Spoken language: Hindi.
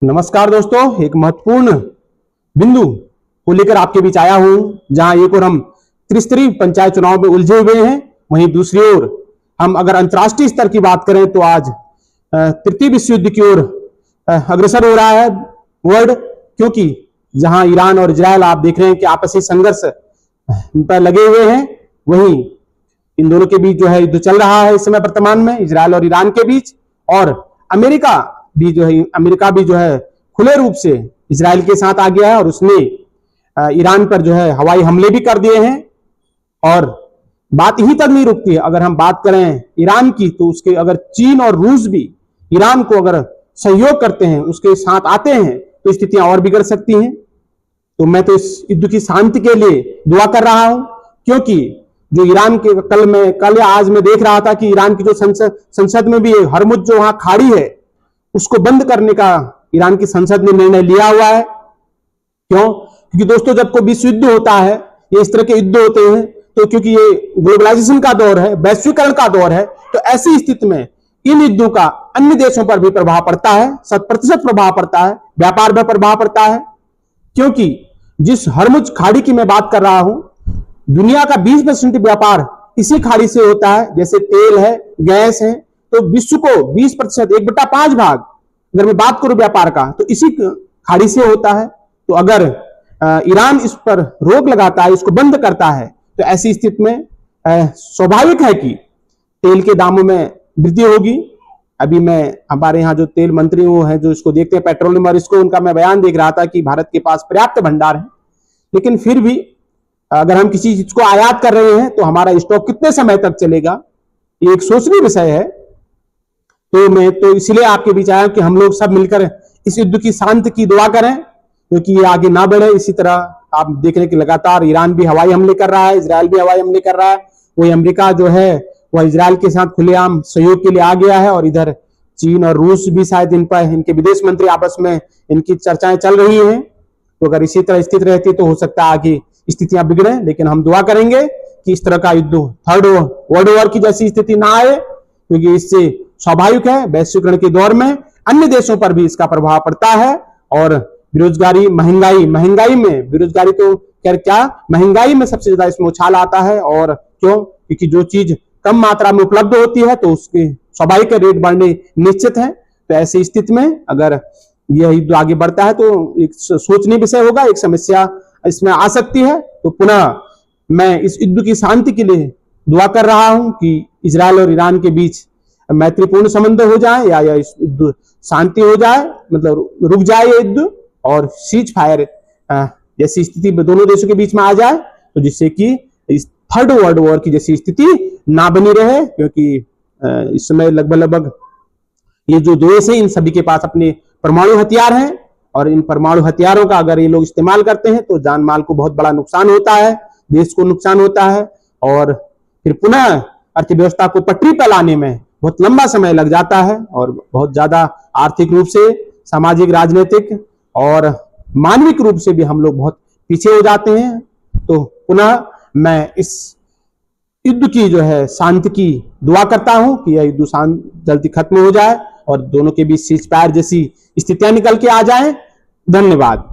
नमस्कार दोस्तों, एक महत्वपूर्ण बिंदु को लेकर आपके बीच आया हूं, जहां एक और हम त्रिस्तरीय पंचायत चुनाव में उलझे हुए हैं, वहीं दूसरी ओर हम अगर अंतर्राष्ट्रीय स्तर की बात करें तो आज तृतीय विश्व युद्ध की ओर अग्रसर हो रहा है वर्ल्ड, क्योंकि जहां ईरान और इजरायल आप देख रहे हैं कि आपसी संघर्ष पर लगे हुए हैं, वहीं इन दोनों के बीच जो है युद्ध चल रहा है इस समय वर्तमान में, इजरायल और ईरान के बीच। और अमेरिका भी जो है खुले रूप से इजरायल के साथ आ गया है और उसने ईरान पर जो है हवाई हमले भी कर दिए हैं। और बात यहीं तक नहीं रुकती है, अगर हम बात करें ईरान की तो उसके अगर चीन और रूस भी ईरान को अगर सहयोग करते हैं, उसके साथ आते हैं, तो स्थितियां और बिगड़ सकती हैं। तो मैं तो इस युद्ध की शांति के लिए दुआ कर रहा हूं, क्योंकि जो ईरान के कल या आज मैं देख रहा था कि ईरान की जो संसद में भी हरमुज जो वहां खाड़ी है उसको बंद करने का ईरान की संसद ने निर्णय लिया हुआ है। क्यों? क्योंकि दोस्तों, जब कोई विश्व युद्ध होता है, ये इस तरह के युद्ध होते हैं, तो क्योंकि ये ग्लोबलाइजेशन का दौर है, वैश्वीकरण का दौर है, तो ऐसी स्थिति में इन युद्धों का अन्य देशों पर भी प्रभाव पड़ता है, 100% प्रभाव पड़ता है, व्यापार पर प्रभाव पड़ता है। क्योंकि जिस हरमुज खाड़ी की मैं बात कर रहा हूं, दुनिया का 20% व्यापार इसी खाड़ी से होता है। जैसे तेल है, गैस है, तो विश्व को 20%, 1/5 भाग अगर मैं बात करूं व्यापार का, तो इसी खाड़ी से होता है। तो अगर ईरान इस पर रोक लगाता है, इसको बंद करता है, तो ऐसी स्थिति में स्वाभाविक है कि तेल के दामों में वृद्धि होगी। अभी मैं हमारे यहाँ जो तेल मंत्री वो है, जो इसको देखते हैं पेट्रोलियम और इसको, उनका मैं बयान देख रहा था कि भारत के पास पर्याप्त भंडार है, लेकिन फिर भी अगर हम किसी चीज को आयात कर रहे हैं तो हमारा स्टॉक कितने समय तक चलेगा, ये एक सोचनीय विषय है। तो मैं तो इसलिए आपके बीच आया कि हम लोग सब मिलकर इस युद्ध की शांति की दुआ करें, क्योंकि ये आगे ना बढ़े। इसी तरह आप देख रहे हैं कि लगातार ईरान भी हवाई हमले कर रहा है, इजरायल भी हवाई हमले कर रहा है, वही अमेरिका जो है वह इजरायल के साथ खुलेआम सहयोग के लिए आ गया है। और इधर चीन और रूस भी शायद इन पर, इनके विदेश मंत्री आपस में इनकी चर्चाएं चल रही हैं। तो अगर इसी तरह स्थिति रहती तो हो सकता है आगे स्थितियां बिगड़े, लेकिन हम दुआ करेंगे कि इस तरह का युद्ध थर्ड वर्ल्ड वॉर की जैसी स्थिति ना आए, क्योंकि इससे स्वाभाविक है वैश्वीकरण के दौर में अन्य देशों पर भी इसका प्रभाव पड़ता है। और बेरोजगारी, महंगाई में बेरोजगारी तो खैर क्या, महंगाई में सबसे ज्यादा इसमें उछाल आता है। और क्यों? क्योंकि जो चीज कम मात्रा में उपलब्ध होती है तो उसके स्वाभाविक रेट बढ़ने निश्चित है। तो ऐसी स्थिति में अगर यह युद्ध आगे बढ़ता है तो एक सोचनीय विषय होगा, एक समस्या इसमें आ सकती है। तो पुनः मैं इस युद्ध की शांति के लिए दुआ कर रहा हूं कि इजरायल और ईरान के बीच मैत्रीपूर्ण संबंध हो जाए, या इस युद्ध शांति हो जाए, मतलब रुक जाए ये युद्ध, और सीज फायर जैसी स्थिति दोनों देशों के बीच में आ जाए, तो जिससे कि इस थर्ड वर्ल्ड वॉर की जैसी स्थिति ना बनी रहे। क्योंकि इस समय लगभग ये जो देश है इन सभी के पास अपने परमाणु हथियार हैं, और इन परमाणु हथियारों का अगर ये लोग इस्तेमाल करते हैं तो जान माल को बहुत बड़ा नुकसान होता है, देश को नुकसान होता है, और फिर पुनः अर्थव्यवस्था को पटरी पर लाने में बहुत लंबा समय लग जाता है, और बहुत ज्यादा आर्थिक रूप से, सामाजिक, राजनीतिक और मानविक रूप से भी हम लोग बहुत पीछे हो जाते हैं। तो पुनः मैं इस युद्ध की जो है शांति की दुआ करता हूं कि यह युद्ध जल्दी खत्म हो जाए और दोनों के बीच सीज फायर जैसी स्थितियां निकल के आ जाएं। धन्यवाद।